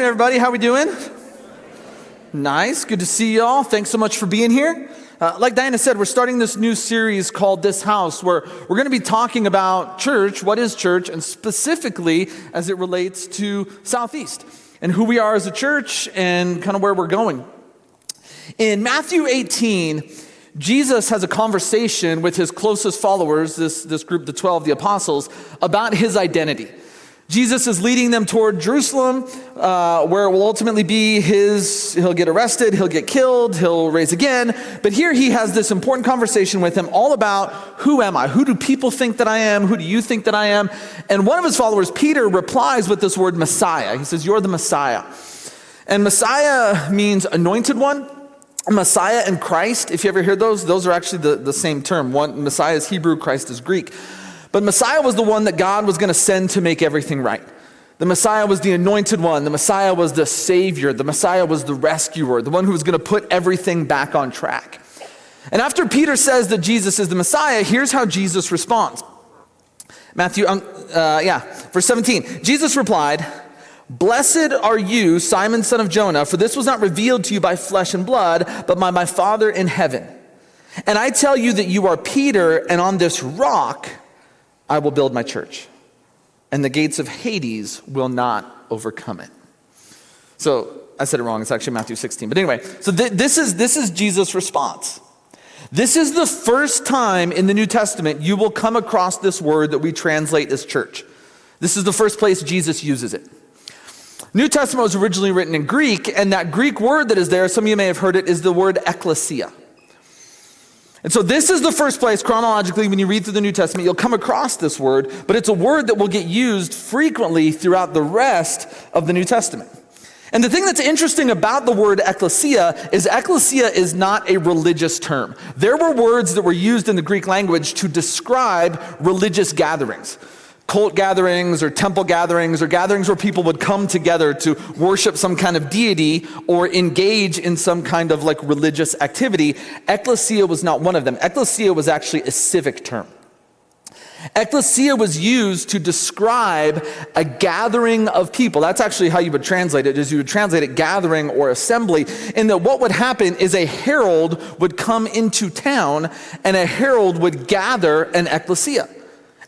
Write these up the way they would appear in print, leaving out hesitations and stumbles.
everybody. How we doing? Nice. Good to see y'all. Thanks so much for being here. Like Diana said, we're starting this new series called This House, where we're going to be talking about church, what is church, and specifically as it relates to Southeast, and who we are as a church, and kind of where we're going. In Matthew 18, Jesus has a conversation with his closest followers, this group, the 12, the apostles, about his identity. Jesus is leading them toward Jerusalem, where it will ultimately be he'll get arrested, he'll get killed, he'll rise again. But here he has this important conversation with them all about, who am I? Who do people think that I am? Who do you think that I am? And one of his followers, Peter, replies with this word Messiah. He says, you're the Messiah. And Messiah means anointed one. Messiah and Christ, if you ever hear those are actually the same term. One, Messiah is Hebrew, Christ is Greek. But Messiah was the one that God was going to send to make everything right. The Messiah was the anointed one. The Messiah was the Savior. The Messiah was the rescuer, the one who was going to put everything back on track. And after Peter says that Jesus is the Messiah, here's how Jesus responds. Verse 17. Jesus replied, "Blessed are you, Simon, son of Jonah, for this was not revealed to you by flesh and blood, but by my Father in heaven. And I tell you that you are Peter, and on this rock I will build my church, and the gates of Hades will not overcome it." So I said it wrong. It's actually Matthew 16. But anyway, so this is Jesus' response. This is the first time in the New Testament you will come across this word that we translate as church. This is the first place Jesus uses it. New Testament was originally written in Greek, and that Greek word that is there, some of you may have heard it, is the word ekklesia. And so this is the first place, chronologically, when you read through the New Testament, you'll come across this word, but it's a word that will get used frequently throughout the rest of the New Testament. And the thing that's interesting about the word ekklesia is not a religious term. There were words that were used in the Greek language to describe religious gatherings. Cult gatherings or temple gatherings or gatherings where people would come together to worship some kind of deity or engage in some kind of like religious activity. Ekklesia was not one of them. Ekklesia was actually a civic term. Ekklesia was used to describe a gathering of people. That's actually how you would translate it, is you would translate it gathering or assembly. And that what would happen is a herald would come into town and a herald would gather an ekklesia.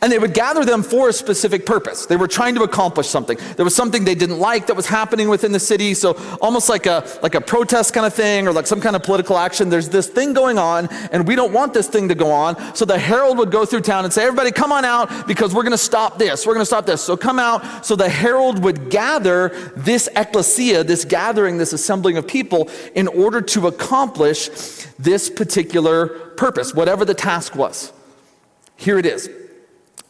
And they would gather them for a specific purpose. They were trying to accomplish something. There was something they didn't like that was happening within the city. So almost like a protest kind of thing, or like some kind of political action. There's this thing going on, and we don't want this thing to go on. So the herald would go through town and say, everybody come on out, because we're going to stop this. We're going to stop this. So come out. So the herald would gather this ekklesia, this gathering, this assembling of people, in order to accomplish this particular purpose, whatever the task was. Here it is.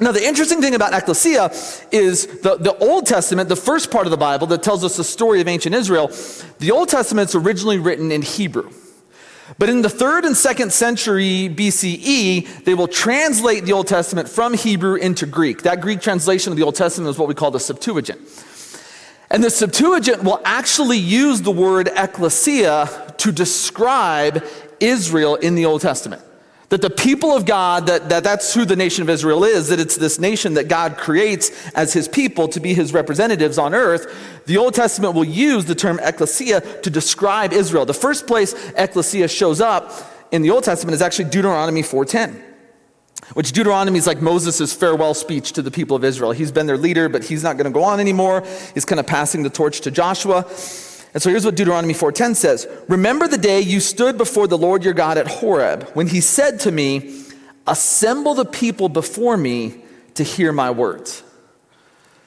Now, the interesting thing about ekklesia is the Old Testament, the first part of the Bible that tells us the story of ancient Israel, the Old Testament's originally written in Hebrew. But in the 3rd and 2nd century BCE, they will translate the Old Testament from Hebrew into Greek. That Greek translation of the Old Testament is what we call the Septuagint. And the Septuagint will actually use the word ekklesia to describe Israel in the Old Testament. That the people of God, that's who the nation of Israel is, that it's this nation that God creates as his people to be his representatives on earth. The Old Testament will use the term ekklesia to describe Israel. The first place ekklesia shows up in the Old Testament is actually Deuteronomy 4:10, which Deuteronomy is like Moses' farewell speech to the people of Israel. He's been their leader, but he's not going to go on anymore. He's kind of passing the torch to Joshua. And so here's what Deuteronomy 4:10 says. "Remember the day you stood before the Lord your God at Horeb, when he said to me, 'Assemble the people before me to hear my words.'"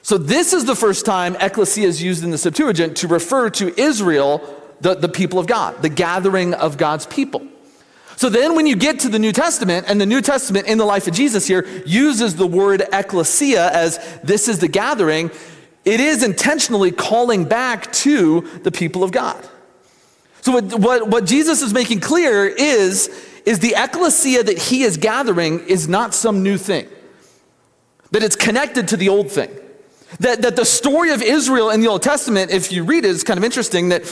So this is the first time ekklesia is used in the Septuagint to refer to Israel, the people of God, the gathering of God's people. So then when you get to the New Testament, and the New Testament in the life of Jesus here uses the word ekklesia as this is the gathering, it is intentionally calling back to the people of God. So what Jesus is making clear is the ekklesia that he is gathering is not some new thing. That it's connected to the old thing. That the story of Israel in the Old Testament, if you read it, is kind of interesting that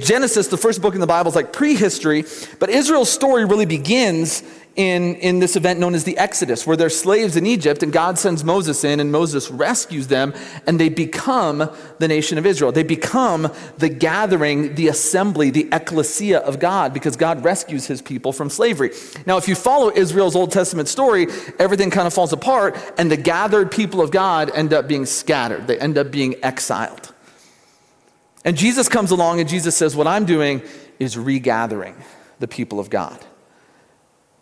Genesis, the first book in the Bible, is like prehistory, but Israel's story really begins in this event known as the Exodus, where they're slaves in Egypt, and God sends Moses in, and Moses rescues them, and they become the nation of Israel. They become the gathering, the assembly, the ecclesia of God, because God rescues his people from slavery. Now, if you follow Israel's Old Testament story, everything kind of falls apart, and the gathered people of God end up being scattered. They end up being exiled. And Jesus comes along, and Jesus says, what I'm doing is regathering the people of God.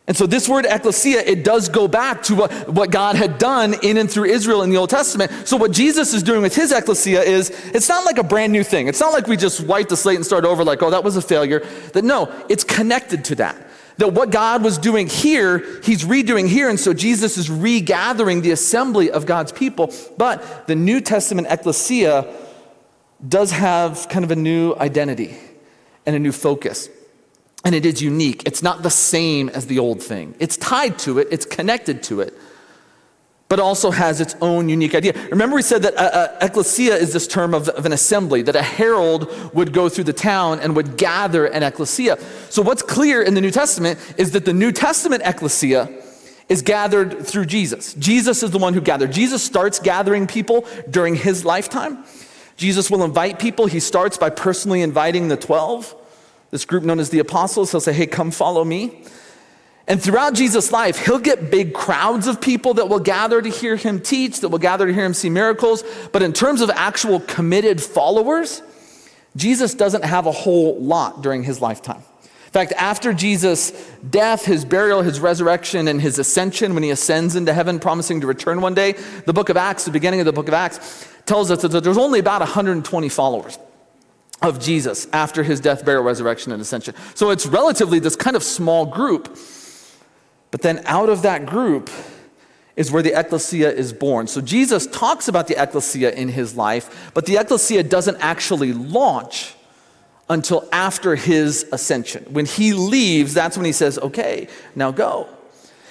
And so this word ecclesia, it does go back to what God had done in and through Israel in the Old Testament. So what Jesus is doing with his ecclesia is, it's not like a brand new thing. It's not like we just wipe the slate and start over like, oh, that was a failure. That no, it's connected to that. That what God was doing here, he's redoing here. And so Jesus is regathering the assembly of God's people. But the New Testament ecclesia does have kind of a new identity and a new focus. And it is unique. It's not the same as the old thing. It's tied to it, it's connected to it, but also has its own unique idea. Remember we said that ecclesia is this term of an assembly, that a herald would go through the town and would gather an ecclesia. So what's clear in the New Testament is that the New Testament ecclesia is gathered through Jesus. Jesus is the one who gathered. Jesus starts gathering people during his lifetime. Jesus will invite people. He starts by personally inviting the 12. This group known as the apostles. He'll say, hey, come follow me. And throughout Jesus' life, he'll get big crowds of people that will gather to hear him teach, that will gather to hear him see miracles. But in terms of actual committed followers, Jesus doesn't have a whole lot during his lifetime. In fact, after Jesus' death, his burial, his resurrection, and his ascension, when he ascends into heaven, promising to return one day, the book of Acts, the beginning of the book of Acts, tells us that there's only about 120 followers of Jesus after his death, burial, resurrection, and ascension. So it's relatively this kind of small group. But then out of that group is where the ecclesia is born. So Jesus talks about the ecclesia in his life, but the ecclesia doesn't actually launch until after his ascension. When he leaves, that's when he says, okay, now go.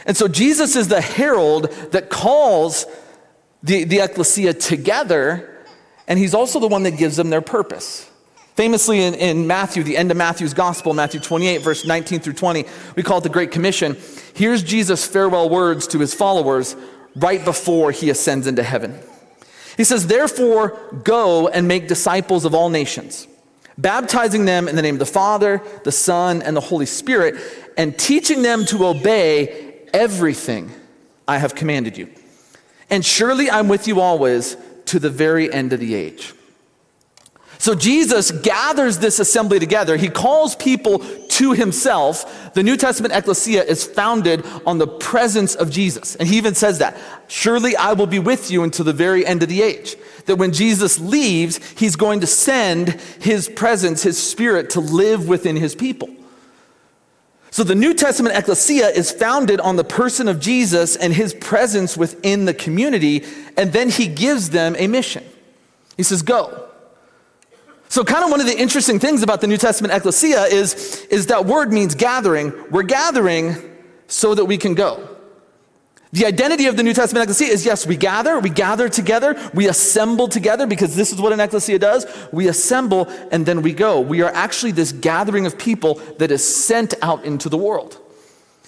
And so Jesus is the herald that calls the ecclesia together, and he's also the one that gives them their purpose. Famously in Matthew, the end of Matthew's gospel, Matthew 28, verse 19 through 20, we call it the Great Commission. Here's Jesus' farewell words to his followers right before he ascends into heaven. He says, therefore, go and make disciples of all nations, baptizing them in the name of the Father, the Son, and the Holy Spirit, and teaching them to obey everything I have commanded you. And surely I'm with you always to the very end of the age. So Jesus gathers this assembly together. He calls people to himself. The New Testament ecclesia is founded on the presence of Jesus. And he even says that, surely I will be with you until the very end of the age. That when Jesus leaves, he's going to send his presence, his spirit to live within his people. So the New Testament ecclesia is founded on the person of Jesus and his presence within the community. And then he gives them a mission. He says, go. So kind of one of the interesting things about the New Testament ecclesia is that word means gathering. We're gathering so that we can go. The identity of the New Testament ecclesia is, yes, we gather together, we assemble together, because this is what an ecclesia does. We assemble and then we go. We are actually this gathering of people that is sent out into the world.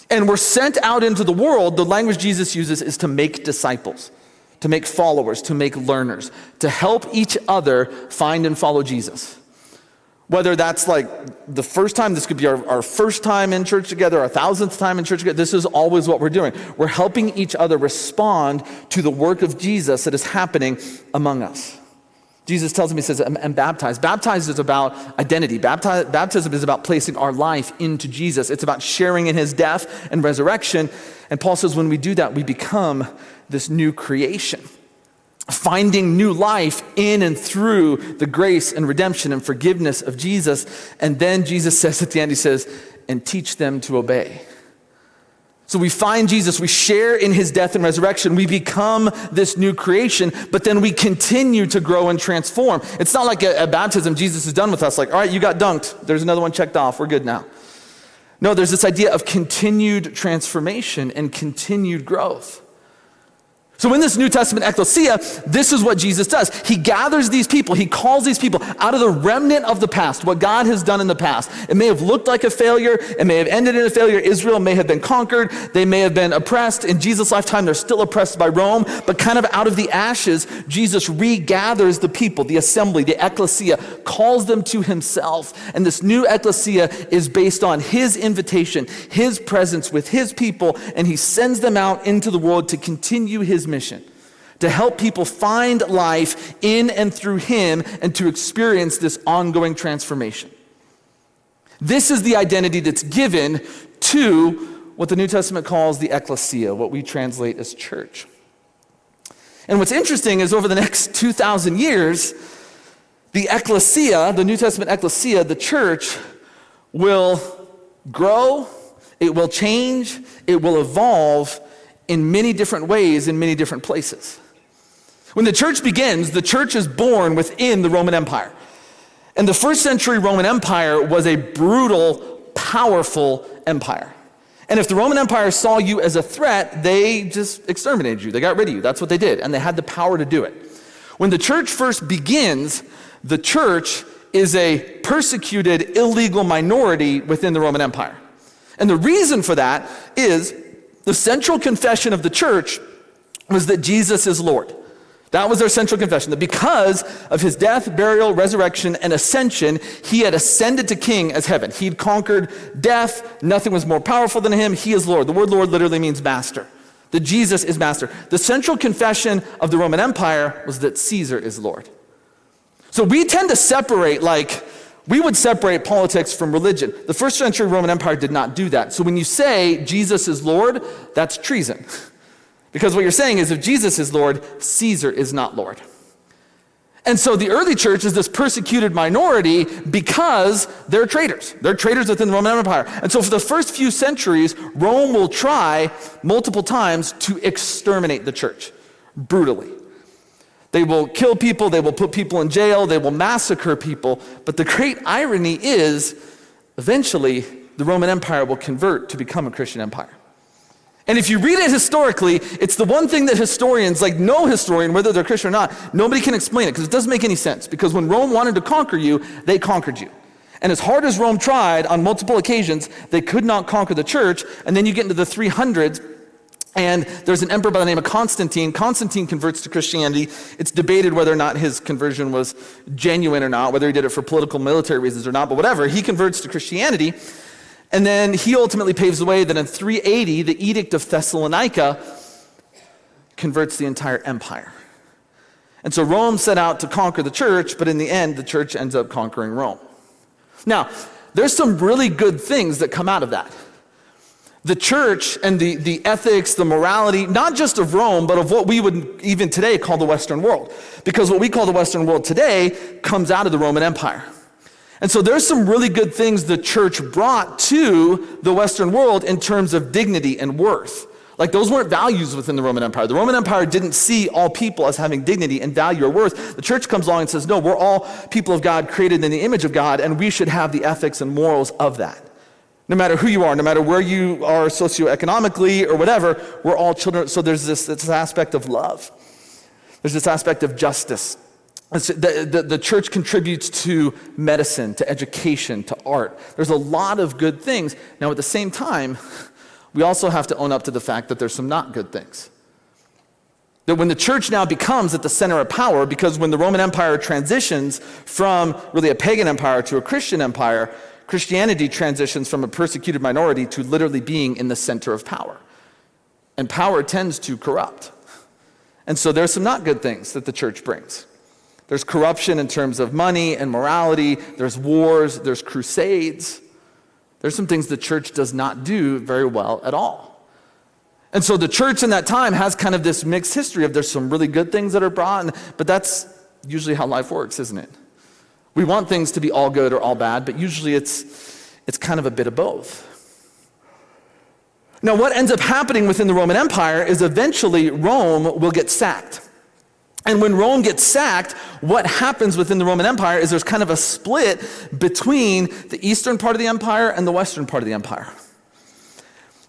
And we're sent out into the world, the language Jesus uses is to make disciples, to make followers, to make learners, to help each other find and follow Jesus. Whether that's like the first time, this could be our first time in church together, our 1,000th time in church together, this is always what we're doing. We're helping each other respond to the work of Jesus that is happening among us. Jesus tells him, he says, and baptize. Baptize is about identity. Baptism is about placing our life into Jesus. It's about sharing in his death and resurrection. And Paul says when we do that, we become this new creation, finding new life in and through the grace and redemption and forgiveness of Jesus. And then Jesus says at the end, he says, and teach them to obey. So we find Jesus, we share in his death and resurrection, we become this new creation, but then we continue to grow and transform. It's not like a baptism Jesus is done with us, like, all right, you got dunked, there's another one checked off, we're good now. No, there's this idea of continued transformation and continued growth. So in this New Testament ecclesia, this is what Jesus does. He gathers these people, he calls these people out of the remnant of the past, what God has done in the past. It may have looked like a failure, it may have ended in a failure. Israel may have been conquered, they may have been oppressed. In Jesus' lifetime, they're still oppressed by Rome, but kind of out of the ashes, Jesus regathers the people, the assembly, the ecclesia, calls them to himself. And this new ecclesia is based on his invitation, his presence with his people, and he sends them out into the world to continue his mission, to help people find life in and through him and to experience this ongoing transformation. This is the identity that's given to what the New Testament calls the ecclesia, what we translate as church. And what's interesting is over the next 2,000 years, the ecclesia, the New Testament ecclesia, the church, will grow, it will change, it will evolve in many different ways, in many different places. When the church begins, the church is born within the Roman Empire. And the first century Roman Empire was a brutal, powerful empire. And if the Roman Empire saw you as a threat, they just exterminated you. They got rid of you. That's what they did. And they had the power to do it. When the church first begins, the church is a persecuted, illegal minority within the Roman Empire. And the reason for that is the central confession of the church was that Jesus is Lord. That was their central confession, that because of his death, burial, resurrection, and ascension, he had ascended to king as heaven. He'd conquered death. Nothing was more powerful than him. He is Lord. The word Lord literally means master. That Jesus is master. The central confession of the Roman Empire was that Caesar is Lord. So we tend to separate, we would separate politics from religion. The first century Roman Empire did not do that. So when you say Jesus is Lord, that's treason. Because what you're saying is if Jesus is Lord, Caesar is not Lord. And so the early church is this persecuted minority because they're traitors. They're traitors within the Roman Empire. And so for the first few centuries, Rome will try multiple times to exterminate the church brutally. They will kill people, they will put people in jail, they will massacre people. But the great irony is, eventually, the Roman Empire will convert to become a Christian empire. And if you read it historically, it's the one thing that historians, no historian, whether they're Christian or not, nobody can explain it because it doesn't make any sense. Because when Rome wanted to conquer you, they conquered you. And as hard as Rome tried on multiple occasions, they could not conquer the church. And then you get into the 300s, and there's an emperor by the name of Constantine. Constantine converts to Christianity. It's debated whether or not his conversion was genuine or not, whether he did it for political, military reasons or not, but whatever. He converts to Christianity. And then he ultimately paves the way that in 380, the Edict of Thessalonica converts the entire empire. And so Rome set out to conquer the church, but in the end, the church ends up conquering Rome. Now, there's some really good things that come out of that. The church and the ethics, the morality, not just of Rome, but of what we would even today call the Western world. Because what we call the Western world today comes out of the Roman Empire. And so there's some really good things the church brought to the Western world in terms of dignity and worth. Those weren't values within the Roman Empire. The Roman Empire didn't see all people as having dignity and value or worth. The church comes along and says, no, we're all people of God, created in the image of God, and we should have the ethics and morals of that. No matter who you are, no matter where you are socioeconomically or whatever, we're all children. So there's this aspect of love. There's this aspect of justice. The church contributes to medicine, to education, to art. There's a lot of good things. Now, at the same time, we also have to own up to the fact that there's some not good things. That when the church now becomes at the center of power, because when the Roman Empire transitions from really a pagan empire to a Christian empire, Christianity transitions from a persecuted minority to literally being in the center of power. And power tends to corrupt. And so there's some not good things that the church brings. There's corruption in terms of money and morality. There's wars. There's crusades. There's some things the church does not do very well at all. And so the church in that time has kind of this mixed history of there's some really good things that are brought, but that's usually how life works, isn't it? We want things to be all good or all bad, but usually it's kind of a bit of both. Now, what ends up happening within the Roman Empire is eventually Rome will get sacked. And when Rome gets sacked, what happens within the Roman Empire is there's kind of a split between the eastern part of the empire and the western part of the empire.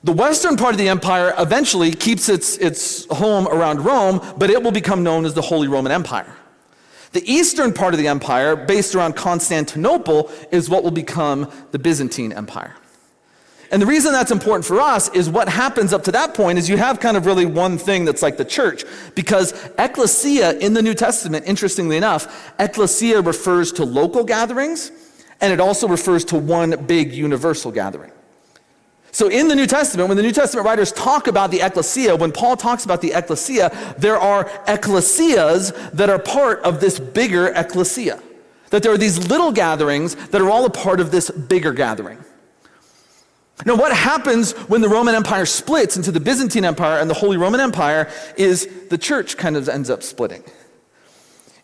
The western part of the empire eventually keeps its home around Rome, but it will become known as the Holy Roman Empire. The eastern part of the empire, based around Constantinople, is what will become the Byzantine Empire. And the reason that's important for us is what happens up to that point is you have kind of really one thing that's like the church, because ecclesia in the New Testament, interestingly enough, ecclesia refers to local gatherings, and it also refers to one big universal gathering. So in the New Testament, when the New Testament writers talk about the ecclesia, when Paul talks about the ecclesia, there are ecclesias that are part of this bigger ecclesia. That there are these little gatherings that are all a part of this bigger gathering. Now, what happens when the Roman Empire splits into the Byzantine Empire and the Holy Roman Empire is the church kind of ends up splitting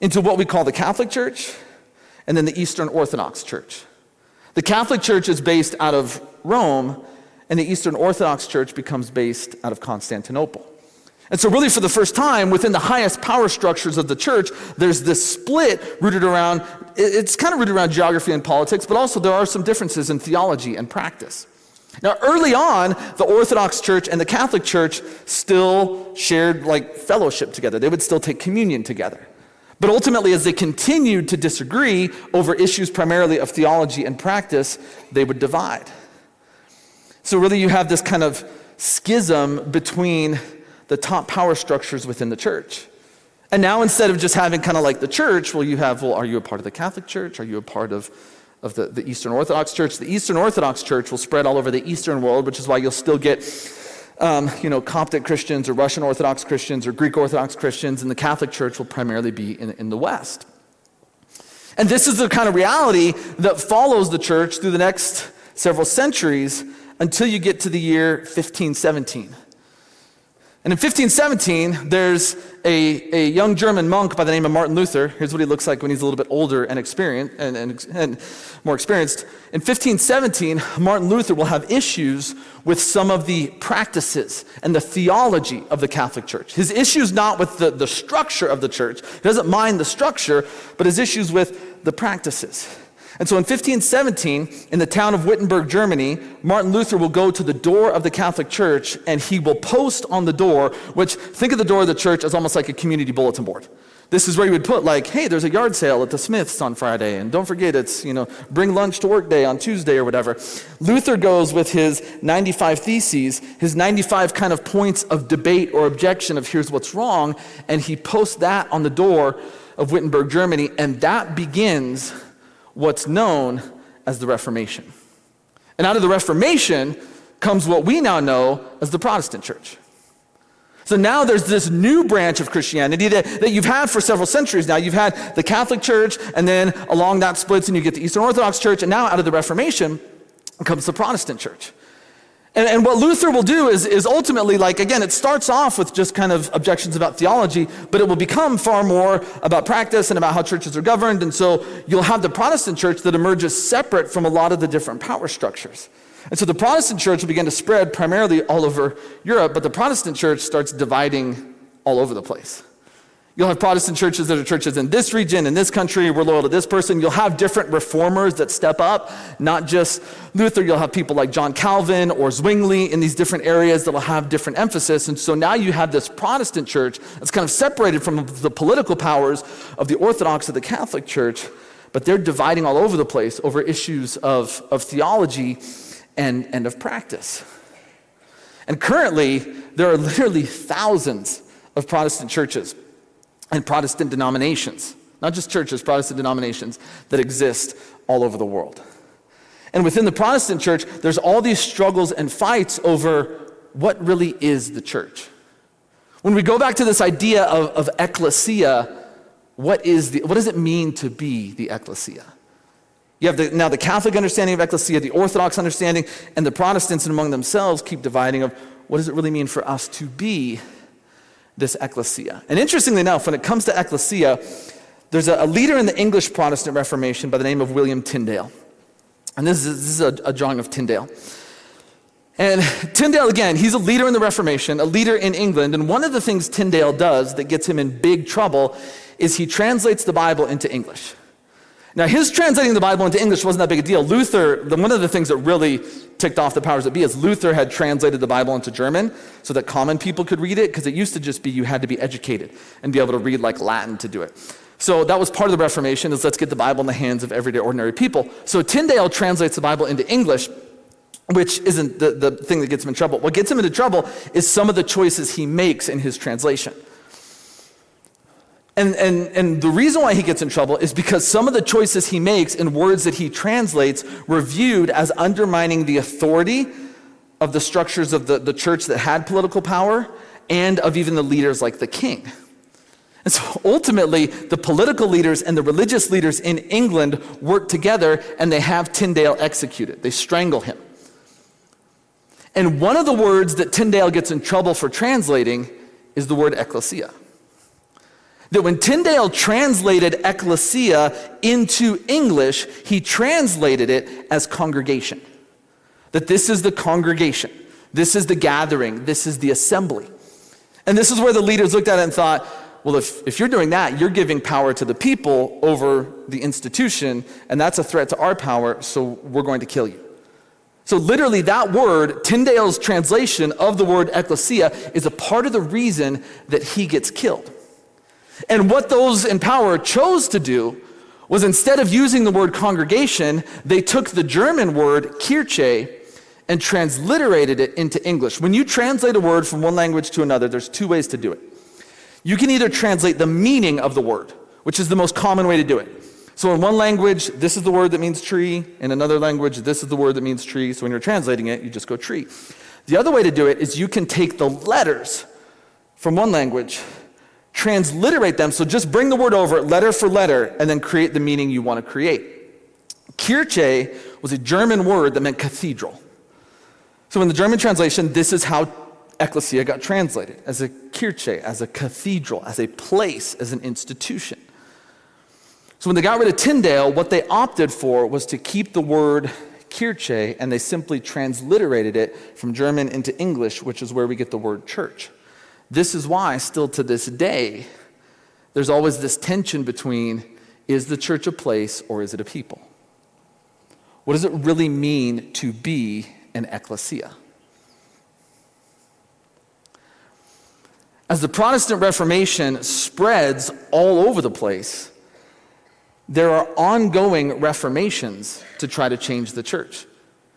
into what we call the Catholic Church and then the Eastern Orthodox Church. The Catholic Church is based out of Rome, and the Eastern Orthodox Church becomes based out of Constantinople. And so really for the first time, within the highest power structures of the church, there's this split rooted around, it's kind of rooted around geography and politics, but also there are some differences in theology and practice. Now, early on, the Orthodox Church and the Catholic Church still shared like fellowship together. They would still take communion together. But ultimately, as they continued to disagree over issues primarily of theology and practice, they would divide. So really, you have this kind of schism between the top power structures within the church. And now instead of just having kind of like the church, are you a part of the Catholic Church? Are you a part of the Eastern Orthodox Church? The Eastern Orthodox Church will spread all over the Eastern world, which is why you'll still get Coptic Christians or Russian Orthodox Christians or Greek Orthodox Christians, and the Catholic Church will primarily be in the West. And this is the kind of reality that follows the church through the next several centuries until you get to the year 1517. And in 1517, there's a young German monk by the name of Martin Luther. Here's what he looks like when he's a little bit older and experienced and more experienced. In 1517, Martin Luther will have issues with some of the practices and the theology of the Catholic Church. His issues not with the structure of the church. He doesn't mind the structure, but his issues with the practices. And so in 1517, in the town of Wittenberg, Germany, Martin Luther will go to the door of the Catholic Church and he will post on the door, which think of the door of the church as almost like a community bulletin board. This is where you would put like, hey, there's a yard sale at the Smiths on Friday, and don't forget it's, bring lunch to work day on Tuesday or whatever. Luther goes with his 95 theses, his 95 kind of points of debate or objection of here's what's wrong, and he posts that on the door of Wittenberg, Germany, and that begins what's known as the Reformation. And out of the Reformation comes what we now know as the Protestant church. So now there's this new branch of Christianity that you've had for several centuries now. You've had the Catholic Church, and then along that splits, and you get the Eastern Orthodox Church, and now out of the Reformation comes the Protestant church. And what Luther will do is ultimately, again, it starts off with just kind of objections about theology, but it will become far more about practice and about how churches are governed. And so you'll have the Protestant church that emerges separate from a lot of the different power structures. And so the Protestant church will begin to spread primarily all over Europe, but the Protestant church starts dividing all over the place. You'll have Protestant churches that are churches in this region, in this country, we're loyal to this person. You'll have different reformers that step up, not just Luther. You'll have people like John Calvin or Zwingli in these different areas that will have different emphasis. And so now you have this Protestant church that's kind of separated from the political powers of the Orthodox or the Catholic Church, but they're dividing all over the place over issues of theology and of practice. And currently, there are literally thousands of Protestant churches and Protestant denominations, not just churches, Protestant denominations that exist all over the world. And within the Protestant church, there's all these struggles and fights over what really is the church. When we go back to this idea of ecclesia, what does it mean to be the ecclesia? You have now the Catholic understanding of ecclesia, the Orthodox understanding, and the Protestants among themselves keep dividing of what does it really mean for us to be this ecclesia. And interestingly enough, when it comes to ecclesia, there's a leader in the English Protestant Reformation by the name of William Tyndale. And this is a drawing of Tyndale. And Tyndale, again, he's a leader in the Reformation, a leader in England, and one of the things Tyndale does that gets him in big trouble is he translates the Bible into English. Now, his translating the Bible into English wasn't that big a deal. One of the things that really ticked off the powers that be is Luther had translated the Bible into German so that common people could read it, because it used to just be you had to be educated and be able to read like Latin to do it. So that was part of the Reformation, is let's get the Bible in the hands of everyday ordinary people. So Tyndale translates the Bible into English, which isn't the thing that gets him in trouble. What gets him into trouble is some of the choices he makes in his translation. And the reason why he gets in trouble is because some of the choices he makes in words that he translates were viewed as undermining the authority of the structures of the church that had political power and of even the leaders like the king. And so ultimately, the political leaders and the religious leaders in England work together, and they have Tyndale executed. They strangle him. And one of the words that Tyndale gets in trouble for translating is the word ecclesia. That when Tyndale translated ecclesia into English, he translated it as congregation. That this is the congregation. This is the gathering. This is the assembly. And this is where the leaders looked at it and thought, well, if you're doing that, you're giving power to the people over the institution, and that's a threat to our power, so we're going to kill you. So literally that word, Tyndale's translation of the word ecclesia, is a part of the reason that he gets killed. And what those in power chose to do was, instead of using the word congregation, they took the German word Kirche and transliterated it into English. When you translate a word from one language to another, there's two ways to do it. You can either translate the meaning of the word, which is the most common way to do it. So in one language, this is the word that means tree. In another language, this is the word that means tree. So when you're translating it, you just go tree. The other way to do it is you can take the letters from one language, transliterate them, so just bring the word over letter for letter, and then create the meaning you want to create. Kirche was a German word that meant cathedral. So in the German translation, this is how ecclesia got translated, as a Kirche, as a cathedral, as a place, as an institution. So when they got rid of Tyndale, what they opted for was to keep the word Kirche, and they simply transliterated it from German into English, which is where we get the word church. This is why, still to this day, there's always this tension between, is the church a place or is it a people? What does it really mean to be an ecclesia? As the Protestant Reformation spreads all over the place, there are ongoing reformations to try to change the church.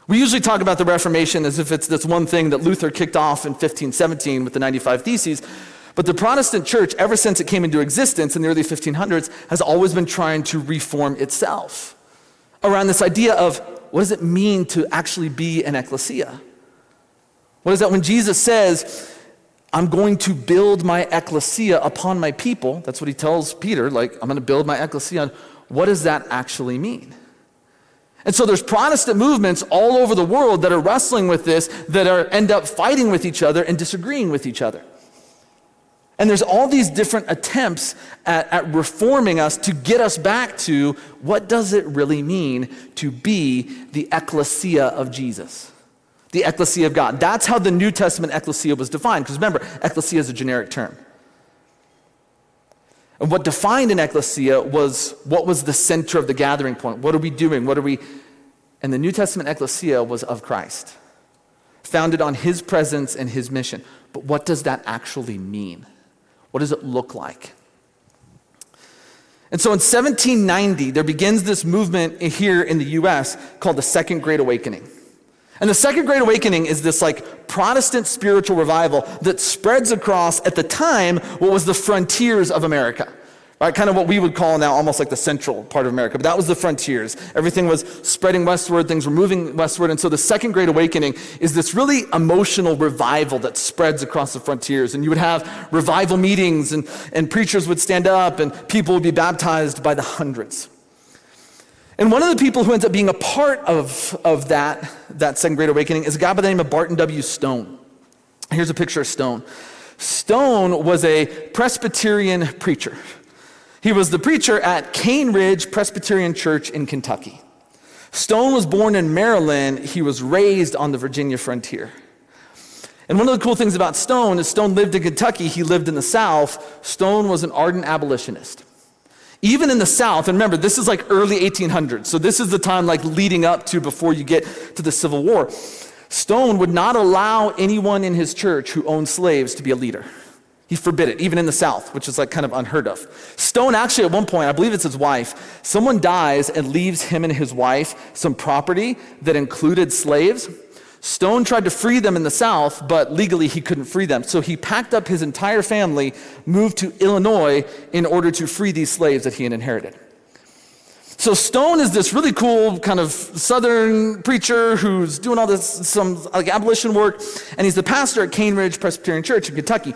We usually talk about the Reformation as if it's this one thing that Luther kicked off in 1517 with the 95 Theses, but the Protestant church, ever since it came into existence in the early 1500s, has always been trying to reform itself around this idea of, what does it mean to actually be an ecclesia? What is that when Jesus says, I'm going to build my ecclesia upon my people? That's what he tells Peter, like, I'm going to build my ecclesia. What does that actually mean? And so there's Protestant movements all over the world that are wrestling with this, that end up fighting with each other and disagreeing with each other. And there's all these different attempts at reforming us to get us back to, what does it really mean to be the ecclesia of Jesus? The ecclesia of God. That's how the New Testament ecclesia was defined. Because remember, ecclesia is a generic term. And what defined an ecclesia was, what was the center of the gathering point? What are we doing? And the New Testament ecclesia was of Christ, founded on his presence and his mission. But what does that actually mean? What does it look like? And so in 1790, there begins this movement here in the U.S. called the Second Great Awakening. And the Second Great Awakening is this like Protestant spiritual revival that spreads across, at the time, what was the frontiers of America. Right? Kind of what we would call now almost like the central part of America, but that was the frontiers. Everything was spreading westward, things were moving westward, and so the Second Great Awakening is this really emotional revival that spreads across the frontiers. And you would have revival meetings, and preachers would stand up, and people would be baptized by the hundreds. And one of the people who ends up being a part of that Second Great Awakening is a guy by the name of Barton W. Stone. Here's a picture of Stone. Stone was a Presbyterian preacher. He was the preacher at Cane Ridge Presbyterian Church in Kentucky. Stone was born in Maryland. He was raised on the Virginia frontier. And one of the cool things about Stone is Stone lived in Kentucky. He lived in the South. Stone was an ardent abolitionist. Even in the South, and remember, this is like early 1800s, so this is the time like leading up to before you get to the Civil War. Stone would not allow anyone in his church who owned slaves to be a leader. He forbid it, even in the South, which is like kind of unheard of. Stone actually at one point, I believe it's his wife, someone dies and leaves him and his wife some property that included slaves. Stone tried to free them in the South, but legally he couldn't free them. So he packed up his entire family, moved to Illinois in order to free these slaves that he had inherited. So Stone is this really cool kind of Southern preacher who's doing all this, some like abolition work, and he's the pastor at Cane Ridge Presbyterian Church in Kentucky.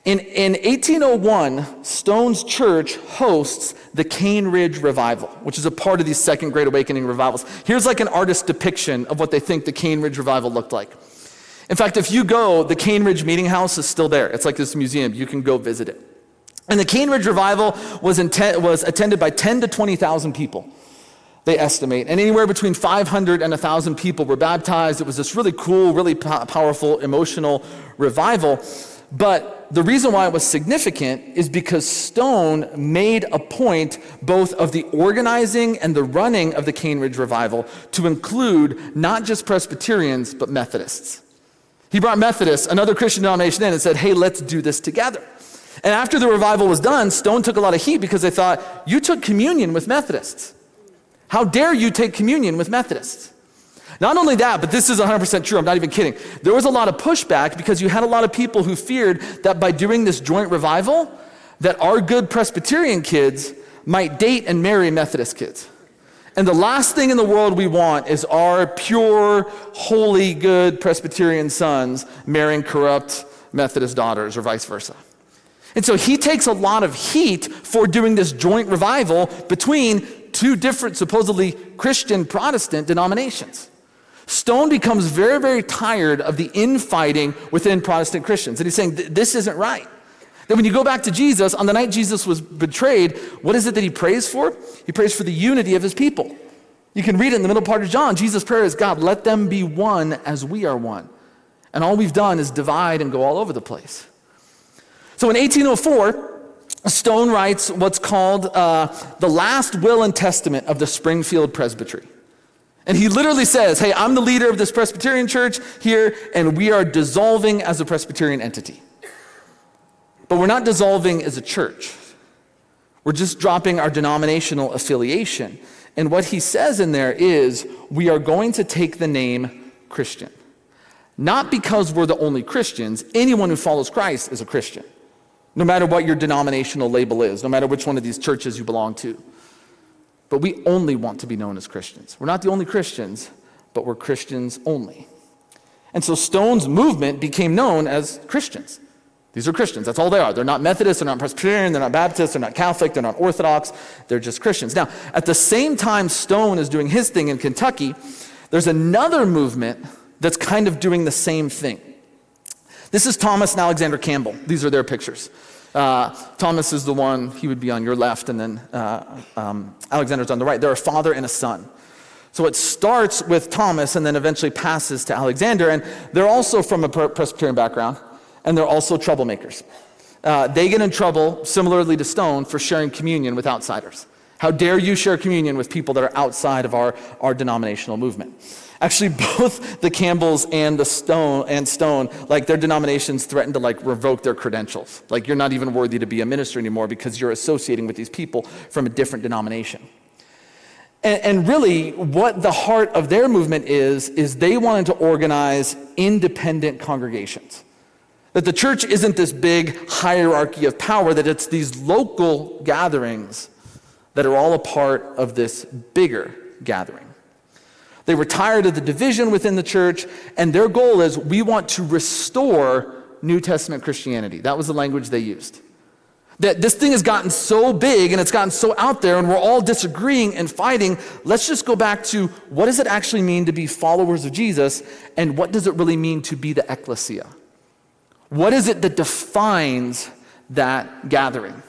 In 1801, Stone's church hosts the Cane Ridge Revival, which is a part of these Second Great Awakening revivals. Here's like an artist's depiction of what they think the Cane Ridge Revival looked like. In fact, if you go, the Cane Ridge Meeting House is still there. It's like this museum. You can go visit it. And the Cane Ridge Revival was attended by 10 to 20,000 people, they estimate. And anywhere between 500 and 1,000 people were baptized. It was this really cool, really powerful, emotional revival. But the reason why it was significant is because Stone made a point both of the organizing and the running of the Cane Ridge Revival to include not just Presbyterians, but Methodists. He brought Methodists, another Christian denomination, in and said, hey, let's do this together. And after the revival was done, Stone took a lot of heat because they thought, you took communion with Methodists. How dare you take communion with Methodists? Not only that, but this is 100% true, I'm not even kidding. There was a lot of pushback because you had a lot of people who feared that by doing this joint revival, that our good Presbyterian kids might date and marry Methodist kids. And the last thing in the world we want is our pure, holy, good Presbyterian sons marrying corrupt Methodist daughters or vice versa. And so he takes a lot of heat for doing this joint revival between two different, supposedly Christian Protestant denominations. Stone becomes very, very tired of the infighting within Protestant Christians. And he's saying, this isn't right. Then when you go back to Jesus, on the night Jesus was betrayed, what is it that he prays for? He prays for the unity of his people. You can read it in the middle part of John. Jesus' prayer is, God, let them be one as we are one. And all we've done is divide and go all over the place. So in 1804, Stone writes what's called the last will and testament of the Springfield Presbytery. And he literally says, hey, I'm the leader of this Presbyterian church here, and we are dissolving as a Presbyterian entity. But we're not dissolving as a church. We're just dropping our denominational affiliation. And what he says in there is, we are going to take the name Christian. Not because we're the only Christians. Anyone who follows Christ is a Christian. No matter what your denominational label is, no matter which one of these churches you belong to. But we only want to be known as Christians. We're not the only Christians, but we're Christians only. And so Stone's movement became known as Christians. These are Christians, that's all they are. They're not Methodist, they're not Presbyterian, they're not Baptist, they're not Catholic, they're not Orthodox, they're just Christians. Now, at the same time Stone is doing his thing in Kentucky, there's another movement that's kind of doing the same thing. This is Thomas and Alexander Campbell. These are their pictures. Thomas is the one, he would be on your left, and then Alexander's on the right. They're a father and a son. So it starts with Thomas and then eventually passes to Alexander, and they're also from a Presbyterian background, and they're also troublemakers. They get in trouble, similarly to Stone, for sharing communion with outsiders. How dare you share communion with people that are outside of our denominational movement? Actually, both the Campbells and Stone, like their denominations threatened to like revoke their credentials. Like you're not even worthy to be a minister anymore because you're associating with these people from a different denomination. And really, what the heart of their movement is they wanted to organize independent congregations. That the church isn't this big hierarchy of power, that it's these local gatherings that are all a part of this bigger gathering. They were tired of the division within the church, and their goal is, we want to restore New Testament Christianity. That was the language they used. That this thing has gotten so big and it's gotten so out there and we're all disagreeing and fighting. Let's just go back to, what does it actually mean to be followers of Jesus, and what does it really mean to be the ecclesia? What is it that defines that gathering?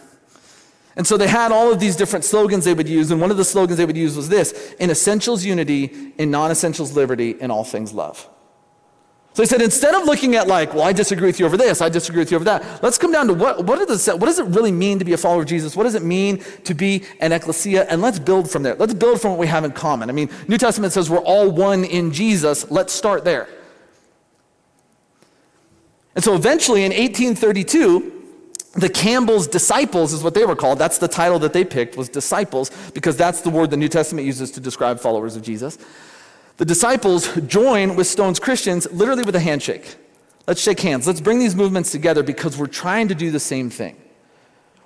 And so they had all of these different slogans they would use, and one of the slogans they would use was this: in essentials unity, in non-essentials liberty, in all things love. So he said, instead of looking at like, well, I disagree with you over this, I disagree with you over that, let's come down to what does it really mean to be a follower of Jesus? What does it mean to be an ecclesia? And let's build from there. Let's build from what we have in common. I mean, New Testament says we're all one in Jesus. Let's start there. And so eventually in 1832, the Campbell's disciples is what they were called. That's the title that they picked, was disciples, because that's the word the New Testament uses to describe followers of Jesus. The disciples join with Stone's Christians literally with a handshake. Let's shake hands. Let's bring these movements together because we're trying to do the same thing.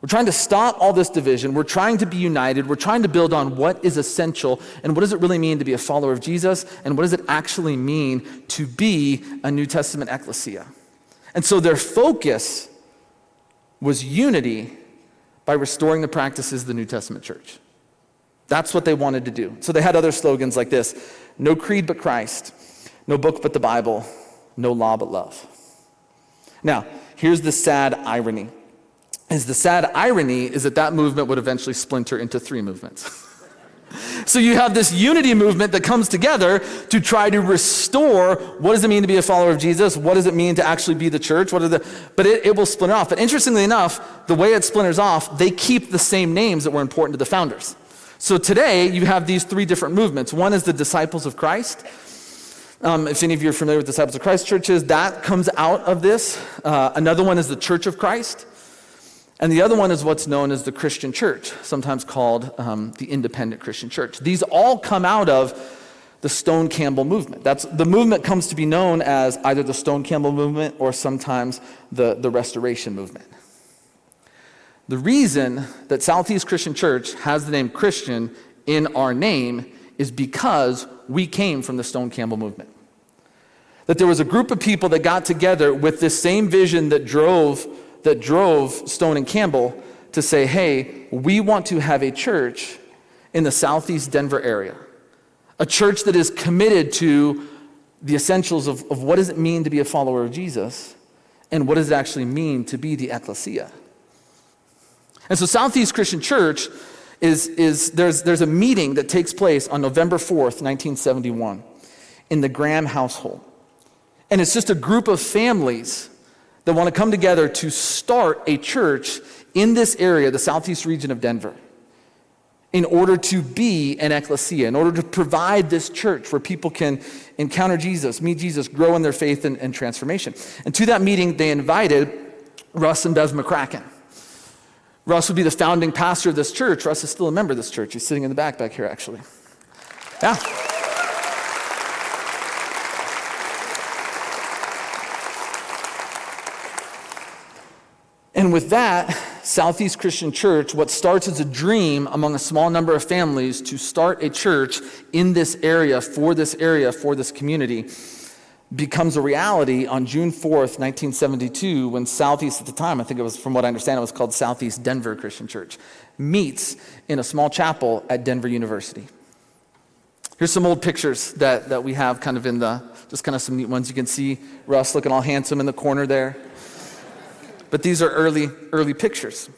We're trying to stop all this division. We're trying to be united. We're trying to build on what is essential and what does it really mean to be a follower of Jesus and what does it actually mean to be a New Testament ecclesia. And so their focus was unity by restoring the practices of the New Testament church. That's what they wanted to do. So they had other slogans like this: no creed but Christ, no book but the Bible, no law but love. Now, here's the sad irony. The sad irony is that movement would eventually splinter into 3 movements. So you have this unity movement that comes together to try to restore what does it mean to be a follower of Jesus? What does it mean to actually be the church? But it will splinter off. But interestingly enough, the way it splinters off, they keep the same names that were important to the founders. So today, you have these 3 different movements. One is the Disciples of Christ. If any of you are familiar with Disciples of Christ churches, that comes out of this. Another one is the Church of Christ. And the other one is what's known as the Christian church, sometimes called the independent Christian church. These all come out of the Stone Campbell movement. The movement comes to be known as either the Stone Campbell movement or sometimes the Restoration movement. The reason that Southeast Christian Church has the name Christian in our name is because we came from the Stone Campbell movement. That there was a group of people that got together with this same vision that drove Stone and Campbell to say, hey, we want to have a church in the Southeast Denver area. A church that is committed to the essentials of what does it mean to be a follower of Jesus and what does it actually mean to be the ecclesia. And so Southeast Christian Church there's a meeting that takes place on November 4th, 1971 in the Graham household. And it's just a group of families that want to come together to start a church in this area, the southeast region of Denver, in order to be an ecclesia, in order to provide this church where people can encounter Jesus, meet Jesus, grow in their faith and transformation. And to that meeting, they invited Russ and Bev McCracken. Russ would be the founding pastor of this church. Russ is still a member of this church. He's sitting in the back here, actually. Yeah. And with that, Southeast Christian Church, what starts as a dream among a small number of families to start a church in this area, for this community, becomes a reality on June 4th, 1972, when Southeast at the time, I think it was, from what I understand, it was called Southeast Denver Christian Church, meets in a small chapel at Denver University. Here's some old pictures that we have kind of just kind of some neat ones. You can see Russ looking all handsome in the corner there. But these are early pictures.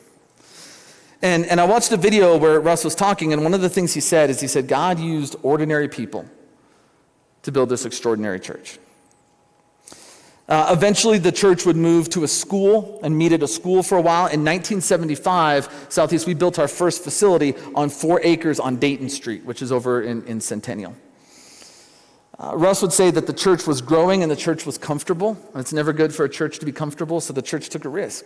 And I watched a video where Russ was talking, and one of the things he said, God used ordinary people to build this extraordinary church. Eventually, the church would move to a school and meet at a school for a while. In 1975, Southeast, we built our first facility on 4 acres on Dayton Street, which is over in Centennial. Russ would say that the church was growing and the church was comfortable. It's never good for a church to be comfortable, so the church took a risk.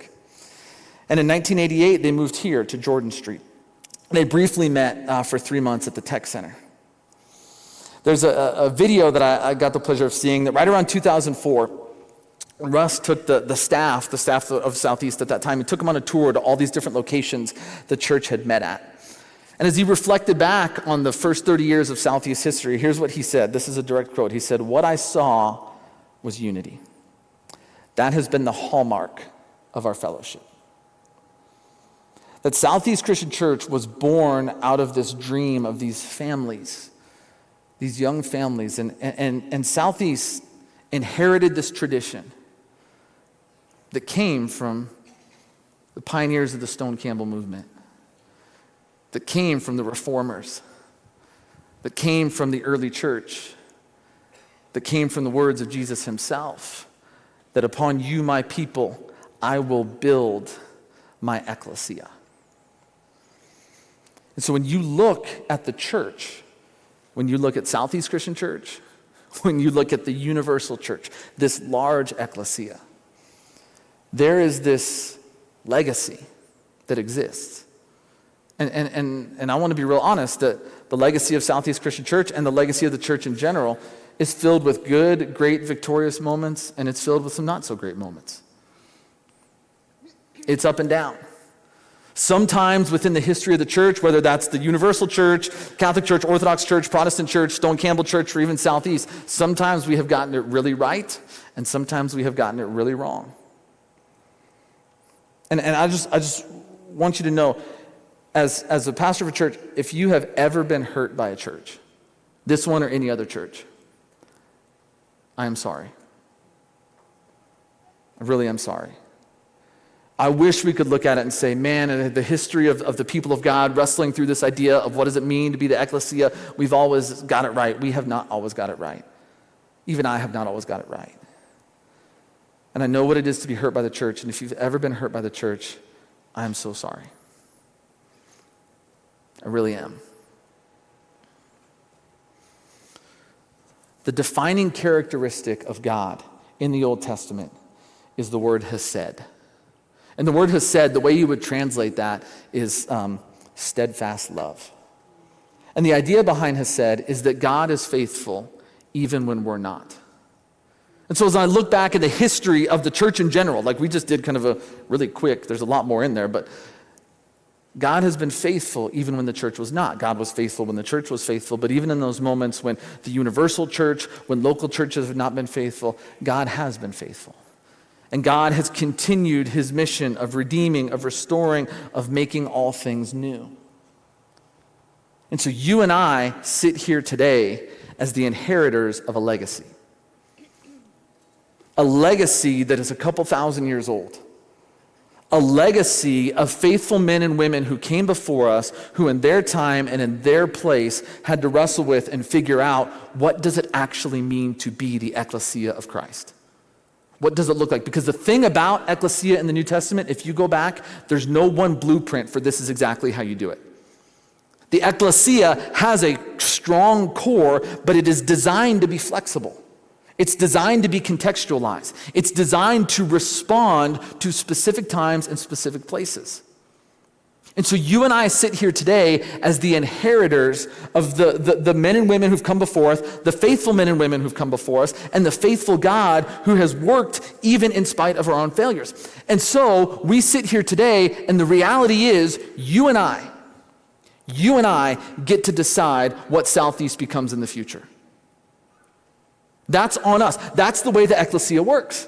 And in 1988, they moved here to Jordan Street. They briefly met for 3 months at the Tech Center. There's a video that I got the pleasure of seeing that right around 2004, Russ took the staff of Southeast at that time, and took them on a tour to all these different locations the church had met at. And as he reflected back on the first 30 years of Southeast history, here's what he said. This is a direct quote. He said, "What I saw was unity. That has been the hallmark of our fellowship." That Southeast Christian Church was born out of this dream of these families, these young families, and Southeast inherited this tradition that came from the pioneers of the Stone Campbell movement, that came from the reformers, that came from the early church, that came from the words of Jesus himself, that upon you, my people, I will build my ecclesia. And so when you look at the church, when you look at Southeast Christian Church, when you look at the universal church, this large ecclesia, there is this legacy that exists. And I want to be real honest that the legacy of Southeast Christian Church and the legacy of the church in general is filled with good, great, victorious moments, and it's filled with some not so great moments. It's up and down. Sometimes within the history of the church, whether that's the Universal Church, Catholic Church, Orthodox Church, Protestant Church, Stone Campbell Church, or even Southeast, sometimes we have gotten it really right, and sometimes we have gotten it really wrong. And I just want you to know, as a pastor of a church, if you have ever been hurt by a church, this one or any other church, I am sorry. I really am sorry. I wish we could look at it and say, man, the history of the people of God wrestling through this idea of what does it mean to be the ecclesia, we've always got it right. We have not always got it right. Even I have not always got it right. And I know what it is to be hurt by the church, and if you've ever been hurt by the church, I am so sorry. I really am. The defining characteristic of God in the Old Testament is the word hesed. And the word hesed, the way you would translate that is steadfast love. And the idea behind hesed is that God is faithful even when we're not. And so as I look back at the history of the church in general, like we just did kind of a really quick, there's a lot more in there, but God has been faithful even when the church was not. God was faithful when the church was faithful, but even in those moments when the universal church, when local churches have not been faithful, God has been faithful. And God has continued his mission of redeeming, of restoring, of making all things new. And so you and I sit here today as the inheritors of a legacy. A legacy that is a couple thousand years old. A legacy of faithful men and women who came before us, who in their time and in their place had to wrestle with and figure out, what does it actually mean to be the ecclesia of Christ? What does it look like? Because the thing about ecclesia in the New Testament, if you go back, there's no one blueprint for this is exactly how you do it. The ecclesia has a strong core, but it is designed to be flexible. It's designed to be contextualized. It's designed to respond to specific times and specific places. And so you and I sit here today as the inheritors of the men and women who've come before us, the faithful men and women who've come before us, and the faithful God who has worked even in spite of our own failures. And so we sit here today, and the reality is you and I get to decide what Southeast becomes in the future. That's on us. That's the way the ecclesia works,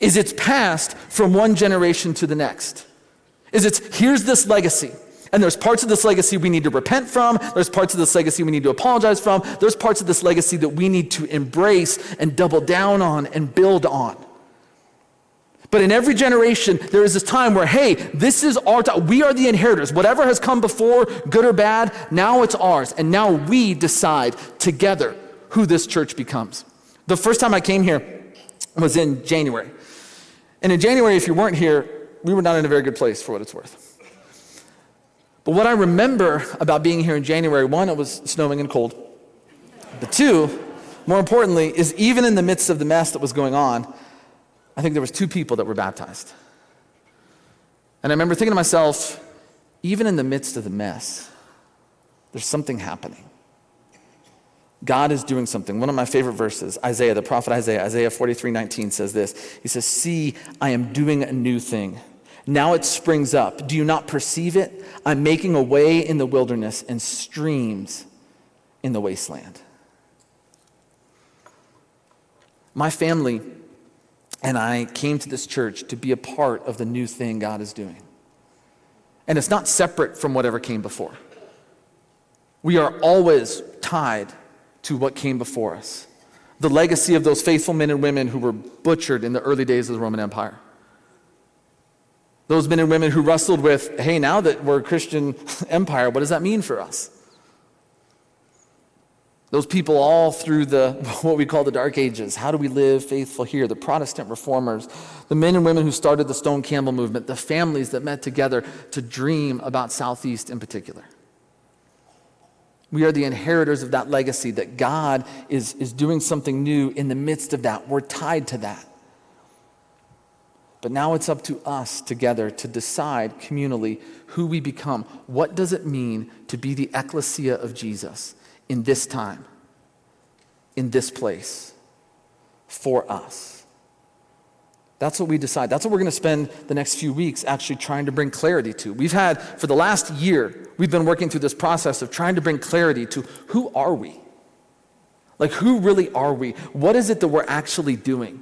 is it's passed from one generation to the next. Here's this legacy, and there's parts of this legacy we need to repent from, there's parts of this legacy we need to apologize from, there's parts of this legacy that we need to embrace and double down on and build on. But in every generation, there is this time where, hey, this is our time. We are the inheritors. Whatever has come before, good or bad, now it's ours, and now we decide together who this church becomes. The first time I came here was in January. And in January, if you weren't here, we were not in a very good place for what it's worth. But what I remember about being here in January, one, it was snowing and cold. But two, more importantly, is even in the midst of the mess that was going on, I think there was 2 people that were baptized. And I remember thinking to myself, even in the midst of the mess, there's something happening. God is doing something. One of my favorite verses, Isaiah, the prophet Isaiah 43:19 says this. He says, "See, I am doing a new thing. Now it springs up. Do you not perceive it? I'm making a way in the wilderness and streams in the wasteland." My family and I came to this church to be a part of the new thing God is doing. And it's not separate from whatever came before. We are always tied to what came before us. The legacy of those faithful men and women who were butchered in the early days of the Roman Empire. Those men and women who wrestled with, hey, now that we're a Christian empire, what does that mean for us? Those people all through what we call the Dark Ages. How do we live faithful here? The Protestant reformers, the men and women who started the Stone Campbell movement, the families that met together to dream about Southeast in particular. We are the inheritors of that legacy, that God is doing something new in the midst of that. We're tied to that. But now it's up to us together to decide communally who we become. What does it mean to be the ecclesia of Jesus in this time, in this place, for us? That's what we decide. That's what we're going to spend the next few weeks actually trying to bring clarity to. We've had, for the last year, we've been working through this process of trying to bring clarity to who are we? Like, who really are we? What is it that we're actually doing?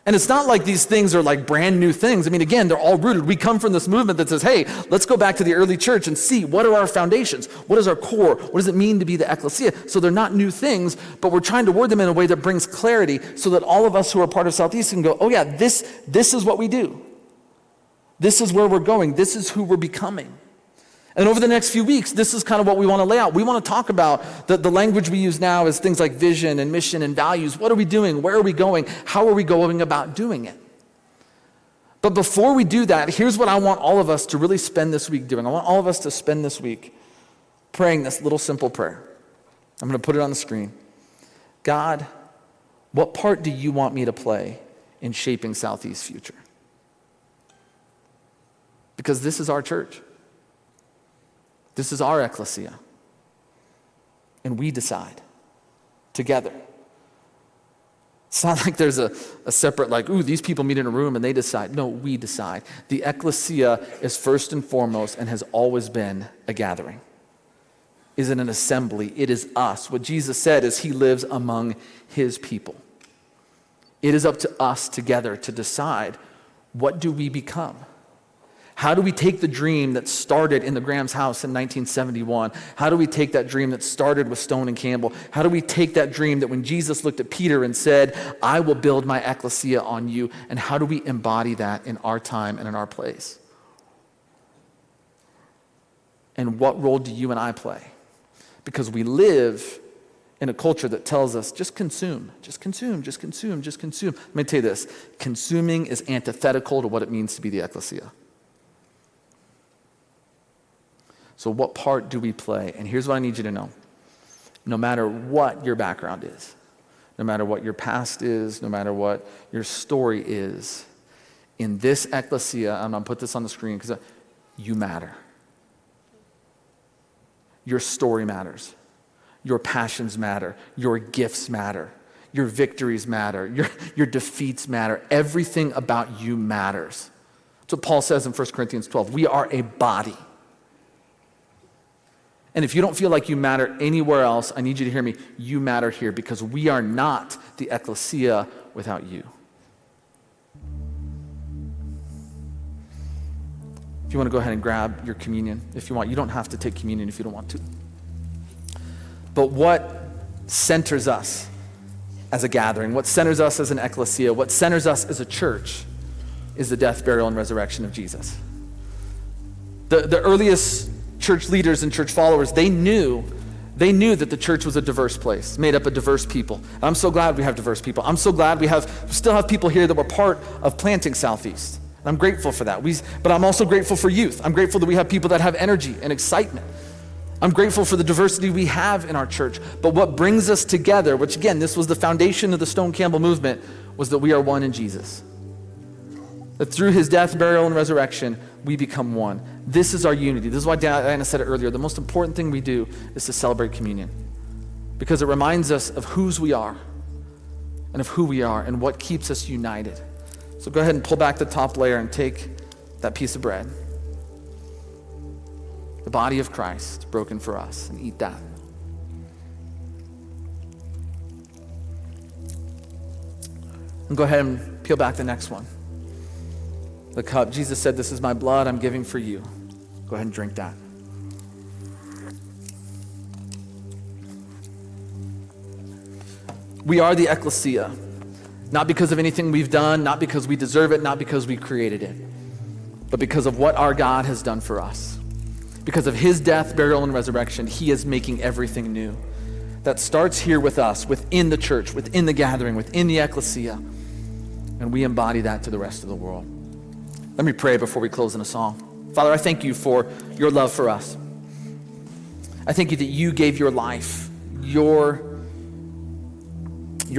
And it's not like these things are like brand new things. I mean, again, they're all rooted. We come from this movement that says, hey, let's go back to the early church and see what are our foundations? What is our core? What does it mean to be the ecclesia? So they're not new things, but we're trying to word them in a way that brings clarity so that all of us who are part of Southeast can go, oh yeah, this is what we do. This is where we're going. This is who we're becoming. And over the next few weeks, this is kind of what we want to lay out. We want to talk about the language we use now is things like vision and mission and values. What are we doing? Where are we going? How are we going about doing it? But before we do that, here's what I want all of us to really spend this week doing. I want all of us to spend this week praying this little simple prayer. I'm going to put it on the screen. God, what part do you want me to play in shaping Southeast's future? Because this is our church. This is our ecclesia. And we decide together. It's not like there's a separate, like, ooh, these people meet in a room and they decide. No, we decide. The ecclesia is first and foremost and has always been a gathering. Is it an assembly? It is us. What Jesus said is he lives among his people. It is up to us together to decide, what do we become? How do we take the dream that started in the Graham's house in 1971? How do we take that dream that started with Stone and Campbell? How do we take that dream that when Jesus looked at Peter and said, I will build my ecclesia on you, and how do we embody that in our time and in our place? And what role do you and I play? Because we live in a culture that tells us, just consume, just consume, just consume, just consume. Let me tell you this, consuming is antithetical to what it means to be the ecclesia. So what part do we play? And here's what I need you to know. No matter what your background is, no matter what your past is, no matter what your story is, in this ecclesia, I'm going to put this on the screen because you matter. Your story matters. Your passions matter. Your gifts matter. Your victories matter. Your defeats matter. Everything about you matters. That's what Paul says in 1 Corinthians 12. We are a body. And if you don't feel like you matter anywhere else, I need you to hear me. You matter here because we are not the ecclesia without you. If you want to go ahead and grab your communion, if you want. You don't have to take communion if you don't want to. But what centers us as a gathering, what centers us as an ecclesia, what centers us as a church is the death, burial, and resurrection of Jesus. The earliest church leaders and church followers, they knew that the church was a diverse place, made up of diverse people. And I'm so glad we have diverse people. I'm so glad we still have people here that were part of planting Southeast. And I'm grateful for that. But I'm also grateful for youth. I'm grateful that we have people that have energy and excitement. I'm grateful for the diversity we have in our church. But what brings us together, which again, this was the foundation of the Stone Campbell movement, was that we are one in Jesus. That through his death, burial, and resurrection, we become one. This is our unity. This is why Diana said it earlier. The most important thing we do is to celebrate communion. Because it reminds us of whose we are and of who we are and what keeps us united. So go ahead and pull back the top layer and take that piece of bread. The body of Christ broken for us, and eat that. And go ahead and peel back the next one. The cup. Jesus said, this is my blood I'm giving for you. Go ahead and drink that. We are the ecclesia, not because of anything we've done, not because we deserve it, not because we created it, but because of what our God has done for us. Because of his death, burial, and resurrection, he is making everything new. that starts here with us, within the church, within the gathering, within the ecclesia, and we embody that to the rest of the world. Let me pray before we close in a song. Father, I thank you for your love for us. I thank you that you gave your life, your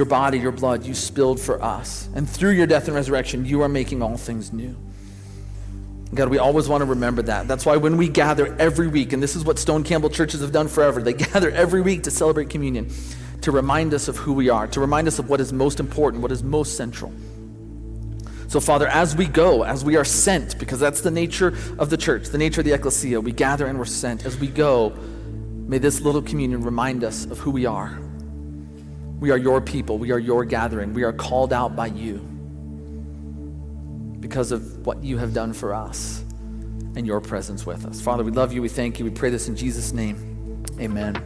body, your blood, you spilled for us. And through your death and resurrection, you are making all things new. God, we always want to remember that. That's why when we gather every week, and this is what Stone Campbell churches have done forever, they gather every week to celebrate communion, to remind us of who we are, to remind us of what is most important, what is most central. So Father, as we go, as we are sent, because that's the nature of the church, the nature of the ecclesia, we gather and we're sent. As we go, may this little communion remind us of who we are. We are your people. We are your gathering. We are called out by you because of what you have done for us and your presence with us. Father, we love you. We thank you. We pray this in Jesus' name. Amen.